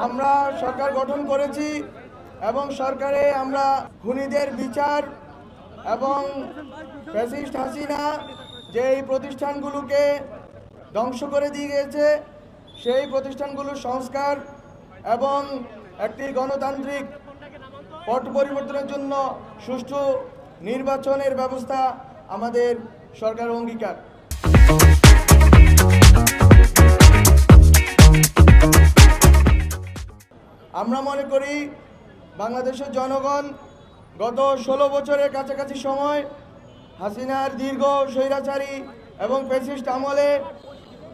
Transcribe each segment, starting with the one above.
আমরা সরকার গঠন করেছি এবং সরকারে আমরা খুনিদের বিচার এবং ফ্যাসিস্ট হাসিনা যেই প্রতিষ্ঠানগুলোকে ধ্বংস করে দিয়ে গেছে সেই প্রতিষ্ঠানগুলোর সংস্কার এবং একটি গণতান্ত্রিক পট পরিবর্তনের জন্য সুষ্ঠু নির্বাচনের ব্যবস্থা আমাদের সরকার অঙ্গীকার। আমরা মনে করি বাংলাদেশের জনগণ গত 16 বছরের কাছাকাছি সময় হাসিনার দীর্ঘ স্বৈরাচারী এবং ফ্যাসিস্ট আমলে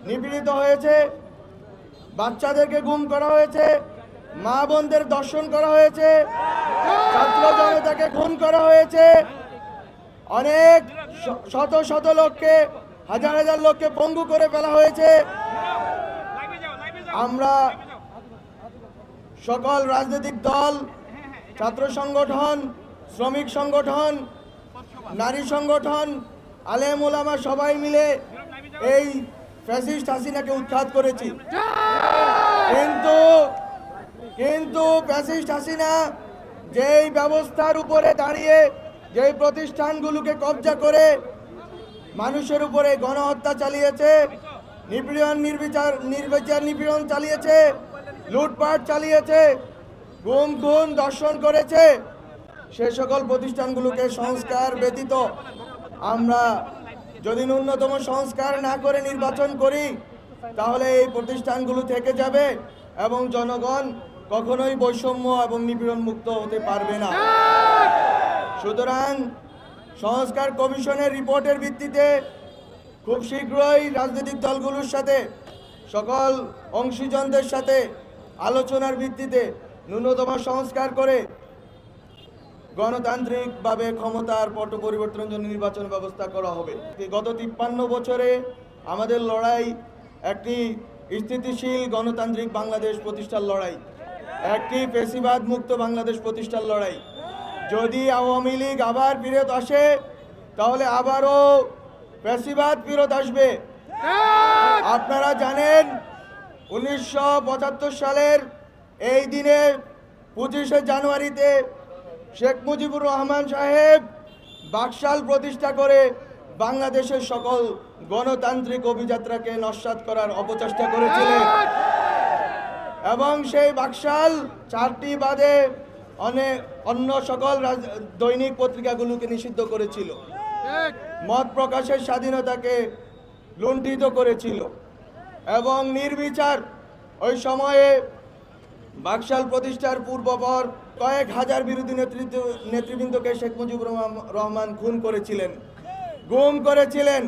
নিপীড়িত হয়েছে, বাচ্চাদেরকে গুম করা হয়েছে, মা বোনদের ধর্ষণ করা হয়েছে, ছাত্র জনতাকে খুন করা হয়েছে, অনেক শত শত লোককে, হাজার হাজার লোককে পঙ্গু করে ফেলা হয়েছে। আমরা সকল রাজনৈতিক দল, ছাত্র সংগঠন, শ্রমিক সংগঠন, নারী সংগঠন, আলেম ওলামা সবাই মিলে এই ফ্যাসিস্ট হাসিনাকে উৎখাত করেছি। কিন্তু ফ্যাসিস্ট হাসিনা যেই ব্যবস্থার উপরে দাঁড়িয়ে যেই প্রতিষ্ঠানগুলোকে কবজা করে মানুষের উপরে গণহত্যা চালিয়েছে, নিপীড়ন চালিয়েছে, লুটপাট চালিয়েছে, গুম খুন ধর্ষণ করেছে, সে সকল প্রতিষ্ঠানগুলোকে সংস্কার ব্যতীত আমরা যদি ন্যূনতম সংস্কার না করে নির্বাচন করি তাহলে এই প্রতিষ্ঠানগুলো থেকে যাবে এবং জনগণ কখনোই বৈষম্য এবং নিপীড়ন মুক্ত হতে পারবে না। সুতরাং সংস্কার কমিশনের রিপোর্টের ভিত্তিতে খুব শীঘ্রই রাজনৈতিক দলগুলোর সাথে সকল অংশীজনদের সাথে আলোচনার ভিত্তিতে ন্যূনতম সংস্কার করে গণতান্ত্রিকভাবে ক্ষমতার পট পরিবর্তনের জন্য নির্বাচন ব্যবস্থা করা হবে। গত 53 বছরে আমাদের লড়াই একটি স্থিতিশীল গণতান্ত্রিক বাংলাদেশ প্রতিষ্ঠার লড়াই, একটি ফ্যাসিবাদ মুক্ত বাংলাদেশ প্রতিষ্ঠার লড়াই। যদি আওয়ামী লীগ আবার ফিরত আসে তাহলে আবারও ফ্যাসিবাদ ফিরত আসবে। আপনারা জানেন 1975 সালের এই দিনে 25শে জানুয়ারিতে শেখ মুজিবুর রহমান সাহেব বাকশাল প্রতিষ্ঠা করে বাংলাদেশের সকল গণতান্ত্রিক অভিযাত্রাকে নস্যাৎ করার অপচেষ্টা করেছিলেন এবং সেই বাকশাল 4টি বাদে অন্য সকল দৈনিক পত্রিকাগুলোকে নিষিদ্ধ করেছিল, মত প্রকাশের স্বাধীনতাকে লুণ্ঠিত করেছিল এবং নির্বিচার ওই সময়ে বাকশাল প্রতিষ্ঠার পূর্বপর কয়েক হাজার বিরোধী নেতৃবৃন্দকে শেখ মুজিবুর রহমান খুন করেছিলেন, গুম করেছিলেন।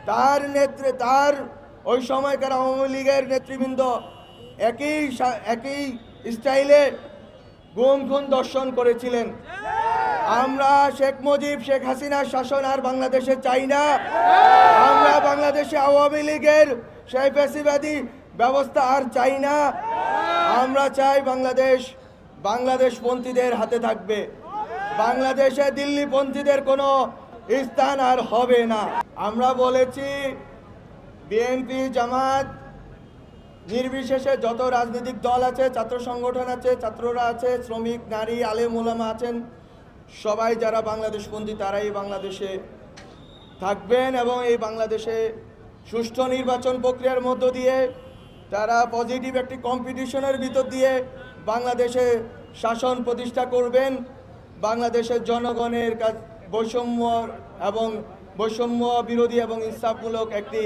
তার ওই সময়কার আওয়ামী লীগের নেতৃবৃন্দ একই স্টাইলে গুম খুন ধর্ষণ করেছিলেন। আমরা শেখ মুজিব, শেখ হাসিনার শাসন আর বাংলাদেশে চাই না। আমরা বাংলাদেশে আওয়ামী লীগের সেই ফ্যাসিবাদী ব্যবস্থা আর চাই না। আমরা চাই বাংলাদেশপন্থীদের হাতে থাকবে, বাংলাদেশে দিল্লিপন্থীদের কোনো স্থান আর হবে না। আমরা বলেছি বিএনপি, জামাত নির্বিশেষে যত রাজনৈতিক দল আছে, ছাত্র সংগঠন আছে, ছাত্ররা আছে, শ্রমিক, নারী, আলেম ওলামা আছেন, সবাই যারা বাংলাদেশপন্থী তারাই বাংলাদেশে থাকবেন এবং এই বাংলাদেশে সুষ্ঠু নির্বাচন প্রক্রিয়ার মধ্য দিয়ে তারা পজিটিভ একটি কম্পিটিশনের ভিতর দিয়ে বাংলাদেশে শাসন প্রতিষ্ঠা করবেন, বাংলাদেশের জনগণের বৈষম্য বিরোধী এবং ইনসাফমূলক একটি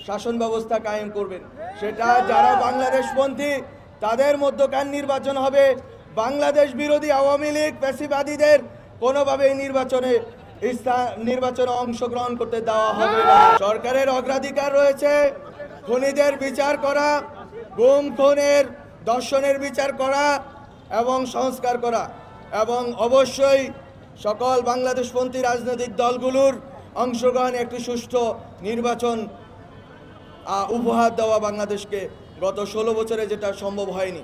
শাসন ব্যবস্থা কায়েম করবেন। সেটা যারা বাংলাদেশপন্থী তাদের মধ্যকার নির্বাচন হবে। বাংলাদেশ বিরোধী আওয়ামী লীগ ফ্যাসিবাদীদের কোনোভাবে এই নির্বাচনে অংশগ্রহণ করতে দেওয়া হবে না। সরকারের অগ্রাধিকার রয়েছে খুনিদের বিচার করা, গুম খুনের ধর্ষণের বিচার করা এবং সংস্কার করা এবং অবশ্যই সকল বাংলাদেশপন্থী রাজনৈতিক দলগুলোর অংশগ্রহণে একটি সুষ্ঠু নির্বাচন উপহার দেওয়া বাংলাদেশকে, গত 16 বছরে যেটা সম্ভব হয়নি।